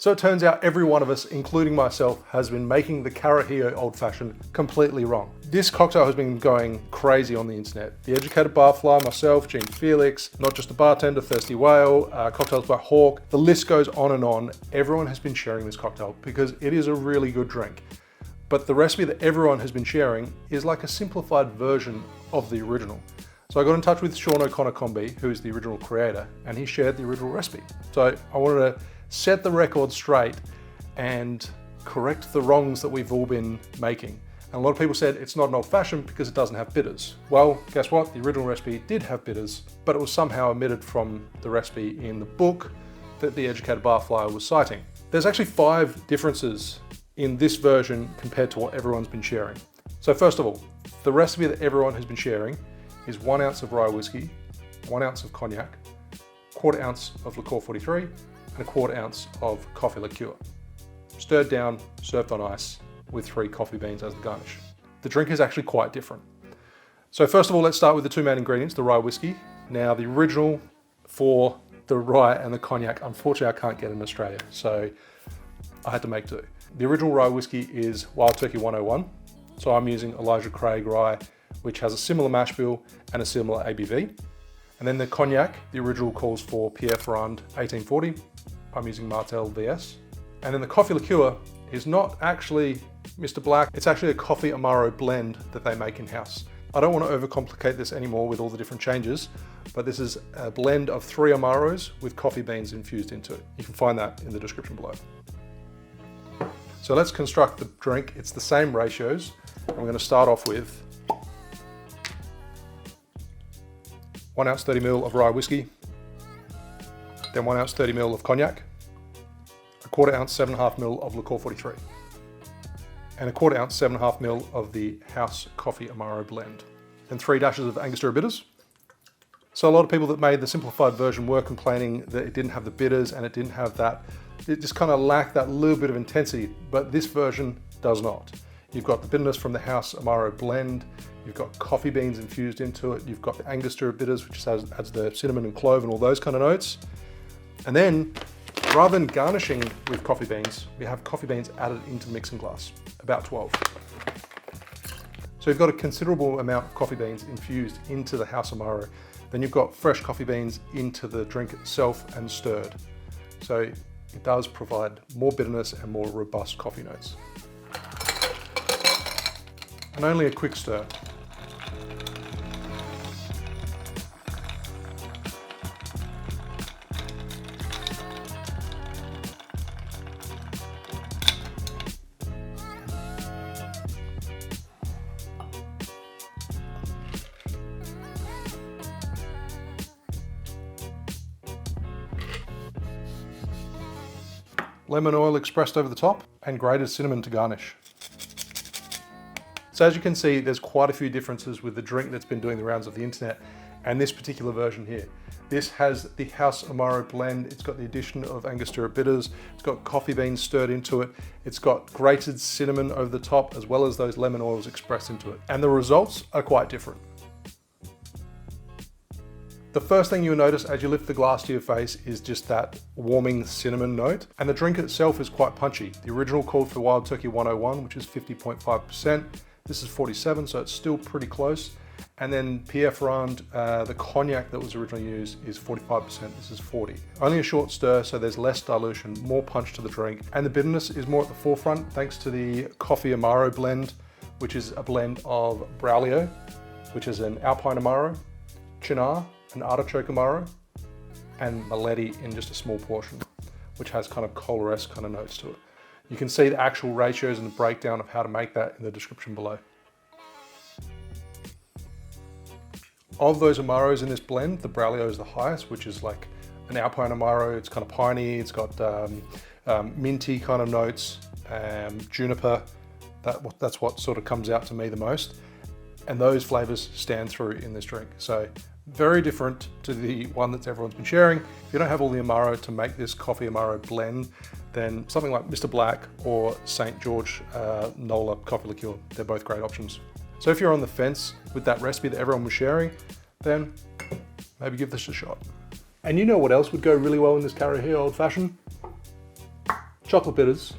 So it turns out every one of us, including myself, has been making the Carajillo Old Fashioned completely wrong. This cocktail has been going crazy on the internet. The Educated Barfly, myself, Gene Felix, Not Just a Bartender, Thirsty Whale, Cocktails by Hawk, the list goes on and on. Everyone has been sharing this cocktail because it is a really good drink. But the recipe that everyone has been sharing is like a simplified version of the original. So I got in touch with Sean O'Connor Combee, who is the original creator, and he shared the original recipe. So I wanted to set the record straight and correct the wrongs that we've all been making. And a lot of people said it's not an old fashioned because it doesn't have bitters. Well, guess what? The original recipe did have bitters, but it was somehow omitted from the recipe in the book that the Educated Barfly was citing. There's actually 5 differences in this version compared to what everyone's been sharing. So first of all, the recipe that everyone has been sharing is 1 ounce of rye whiskey, 1 ounce of cognac, 1/4 ounce of Licor 43, and 1/4 ounce of coffee liqueur. Stirred down, served on ice with 3 coffee beans as the garnish. The drink is actually quite different. So first of all, let's start with the 2 main ingredients, the rye whiskey. Now the original for the rye and the cognac, unfortunately I can't get in Australia, so I had to make do. The original rye whiskey is Wild Turkey 101. So I'm using Elijah Craig rye, which has a similar mash bill and a similar ABV. And then the cognac, the original calls for Pierre Ferrand 1840. I'm using Martel VS. And then the coffee liqueur is not actually Mr. Black, it's actually a coffee AMARO blend that they make in-house. I don't want to overcomplicate this anymore with all the different changes, but this is a blend of 3 AMAROs with coffee beans infused into it. You can find that in the description below. So let's construct the drink. It's the same ratios. I'm going to start off with 1 ounce 30 ml of rye whiskey, then 1 ounce 30 ml of cognac, 1/4 ounce 7.5 ml of Licor 43, and 1/4 ounce 7.5 ml of the House Coffee AMARO blend, then 3 dashes of Angostura bitters. So a lot of people that made the simplified version were complaining that it didn't have the bitters and it didn't have that, it just kind of lacked that little bit of intensity, but this version does not. You've got the bitterness from the House AMARO blend, you've got coffee beans infused into it, you've got the Angostura bitters, which adds the cinnamon and clove and all those kind of notes. And then, rather than garnishing with coffee beans, we have coffee beans added into the mixing glass, about 12. So you've got a considerable amount of coffee beans infused into the House AMARO. Then you've got fresh coffee beans into the drink itself and stirred. So it does provide more bitterness and more robust coffee notes. And only a quick stir. Lemon oil expressed over the top, and grated cinnamon to garnish. So as you can see, there's quite a few differences with the drink that's been doing the rounds of the internet and this particular version here. This has the House AMARO blend, it's got the addition of Angostura bitters, it's got coffee beans stirred into it, it's got grated cinnamon over the top as well as those lemon oils expressed into it. And the results are quite different. The first thing you'll notice as you lift the glass to your face is just that warming cinnamon note. And the drink itself is quite punchy. The original called for Wild Turkey 101, which is 50.5%. This is 47, so it's still pretty close. And then Pierre Ferrand, the cognac that was originally used, is 45%, this is 40. Only a short stir, so there's less dilution, more punch to the drink. And the bitterness is more at the forefront thanks to the Coffee AMARO blend, which is a blend of Braulio, which is an alpine AMARO, Cynar, an artichoke AMARO, and Meletti in just a small portion, which has kind of cola-esque kind of notes to it. You can see the actual ratios and the breakdown of how to make that in the description below. Of those AMAROs in this blend, the Braulio is the highest, which is like an alpine AMARO. It's kind of piney, it's got minty kind of notes, juniper. That's what sort of comes out to me the most. And those flavors stand through in this drink. So very different to the one that everyone's been sharing. If you don't have all the AMARO to make this coffee AMARO blend, then something like Mr. Black or St. George Nola coffee liqueur, they're both great options. So if you're on the fence with that recipe that everyone was sharing, then maybe give this a shot. And you know what else would go really well in this Carajillo Old Fashioned? chocolate bitters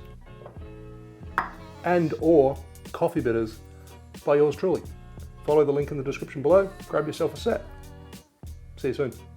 and or coffee bitters by yours truly. Follow the link in the description below, grab yourself a set. See you soon.